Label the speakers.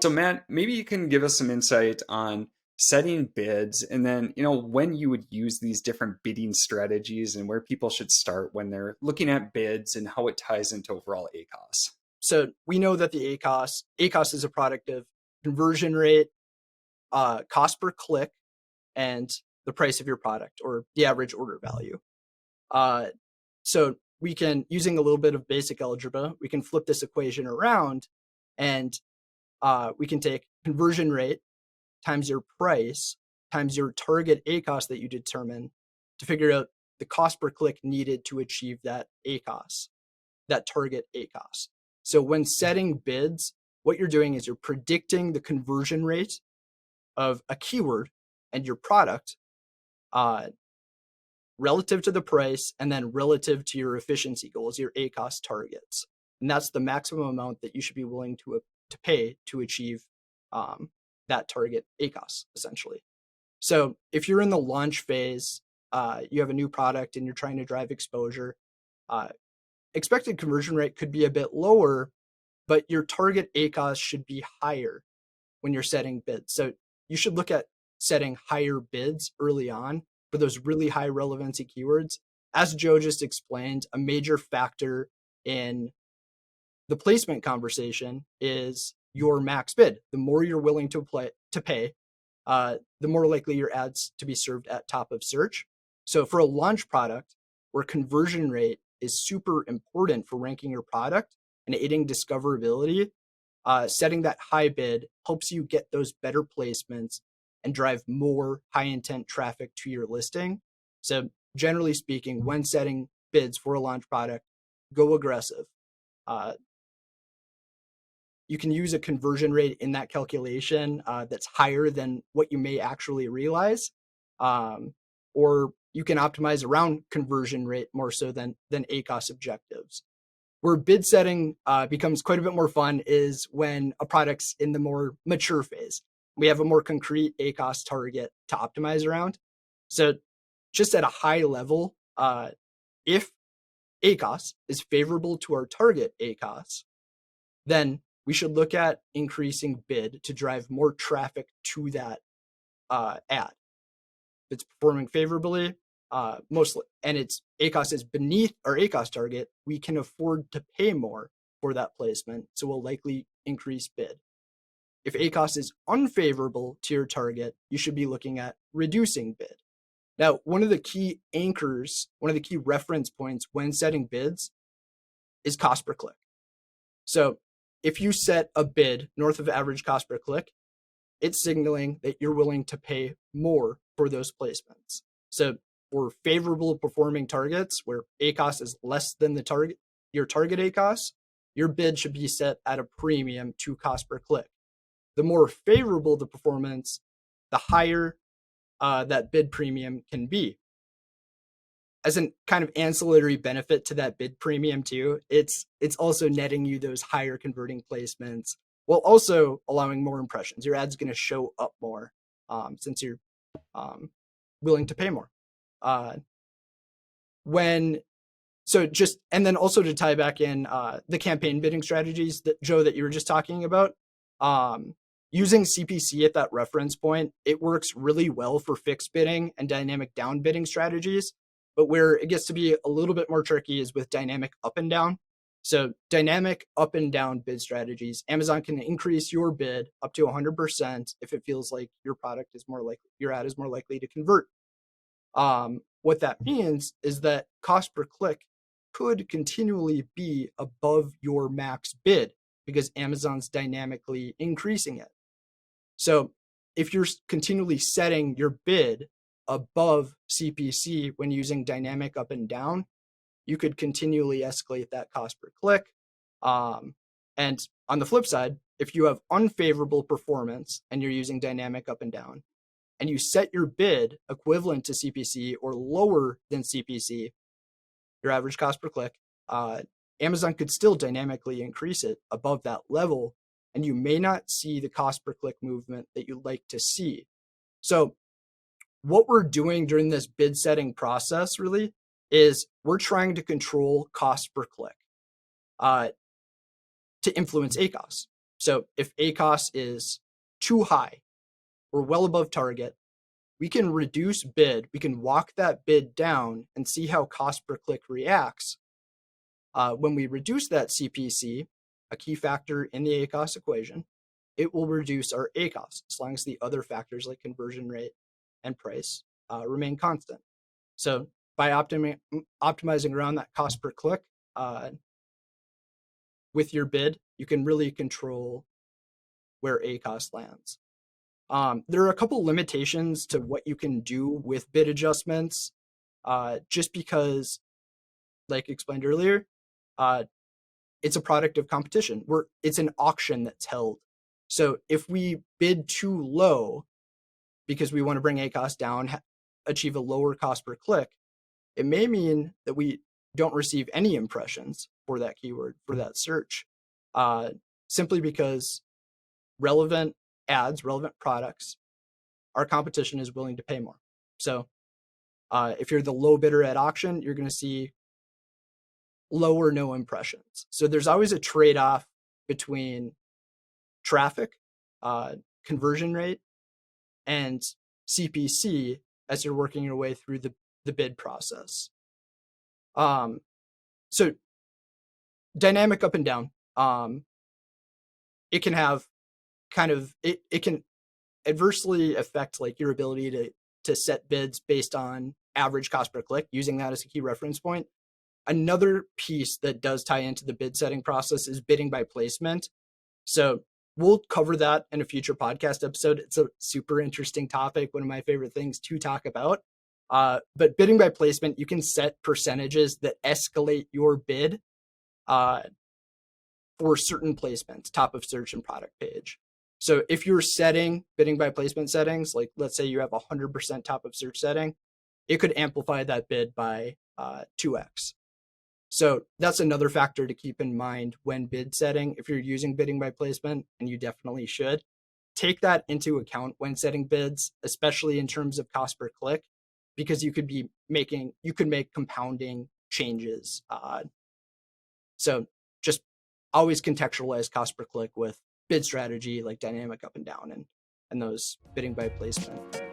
Speaker 1: So Matt, maybe you can give us some insight on setting bids and then, when you would use these different bidding strategies and where people should start when they're looking at bids and how it ties into overall ACOS.
Speaker 2: So we know that the ACOS is a product of conversion rate, cost per click, and the price of your product or the average order value. So we can, using a little bit of basic algebra, we can flip this equation around and we can take conversion rate times your price times your target ACOS that you determine to figure out the cost per click needed to achieve that ACOS, that target ACOS. So when setting bids, what you're doing is you're predicting the conversion rate of a keyword and your product relative to the price and then relative to your efficiency goals, your ACOS targets. And that's the maximum amount that you should be willing to pay to achieve that target ACOS, essentially. So if you're in the launch phase, you have a new product and you're trying to drive exposure, expected conversion rate could be a bit lower, but your target ACOS should be higher when you're setting bids. So you should look at setting higher bids early on for those really high relevancy keywords. As Joe just explained, a major factor in the placement conversation is your max bid. The more you're willing to pay, the more likely your ads to be served at top of search. So for a launch product where conversion rate is super important for ranking your product and aiding discoverability, setting that high bid helps you get those better placements and drive more high intent traffic to your listing. So generally speaking, when setting bids for a launch product, go aggressive. You can use a conversion rate in that calculation that's higher than what you may actually realize. Or you can optimize around conversion rate more so than ACOS objectives. Where bid setting becomes quite a bit more fun is when a product's in the more mature phase. We have a more concrete ACOS target to optimize around. So just at a high level, if ACOS is favorable to our target ACOS, then we should look at increasing bid to drive more traffic to that ad. If it's performing favorably, mostly, and its ACOS is beneath our ACOS target, we can afford to pay more for that placement, so we'll likely increase bid. If ACOS is unfavorable to your target, you should be looking at reducing bid. Now, one of the key anchors, one of the key reference points when setting bids is cost per click. So if you set a bid north of average cost per click, it's signaling that you're willing to pay more for those placements. So for favorable performing targets where ACOS is less than the target, your target ACOS, your bid should be set at a premium to cost per click. The more favorable the performance, the higher that bid premium can be. As a kind of ancillary benefit to that bid premium too, it's also netting you those higher converting placements while also allowing more impressions. Your ad's going to show up more since you're willing to pay more. And then also to tie back in the campaign bidding strategies that Joe, that you were just talking about, using CPC at that reference point, it works really well for fixed bidding and dynamic down bidding strategies. But where it gets to be a little bit more tricky is with dynamic up and down. So dynamic up and down bid strategies, Amazon can increase your bid up to 100% if it feels like your product is more likely, your ad is more likely to convert. What that means is that cost per click could continually be above your max bid because Amazon's dynamically increasing it. So if you're continually setting your bid above CPC when using dynamic up and down, you could continually escalate that cost per click. And on the flip side, if you have unfavorable performance and you're using dynamic up and down, and you set your bid equivalent to CPC or lower than CPC, your average cost per click, Amazon could still dynamically increase it above that level, and you may not see the cost per click movement that you'd like to see. So what we're doing during this bid setting process really is we're trying to control cost per click to influence ACOS. So if ACOS is too high or well above target, we can reduce bid. We can walk that bid down and see how cost per click reacts. When we reduce that CPC, a key factor in the ACOS equation, it will reduce our ACOS as long as the other factors like conversion rate and price remain constant. So by optimizing around that cost per click with your bid, you can really control where ACOS lands. There are a couple limitations to what you can do with bid adjustments, just because, like explained earlier, it's a product of competition. It's an auction that's held. So if we bid too low because we want to bring ACOS down, achieve a lower cost per click, it may mean that we don't receive any impressions for that keyword, for that search, simply because relevant ads, relevant products, our competition is willing to pay more. So if you're the low bidder at auction, you're going to see low or no impressions. So there's always a trade-off between traffic, conversion rate, and CPC as you're working your way through the bid process. So dynamic up and down, it can have it can adversely affect like your ability to set bids based on average cost per click, using that as a key reference point. Another piece that does tie into the bid setting process is bidding by placement. So we'll cover that in a future podcast episode. It's a super interesting topic, one of my favorite things to talk about. But bidding by placement, you can set percentages that escalate your bid for certain placements, top of search and product page. So if you're setting bidding by placement settings, like let's say you have 100% top of search setting, it could amplify that bid by 2x. So that's another factor to keep in mind when bid setting. If you're using bidding by placement, and you definitely should, take that into account when setting bids, especially in terms of cost per click, because you could make compounding changes. So just always contextualize cost per click with bid strategy, like dynamic up and down, and those bidding by placement.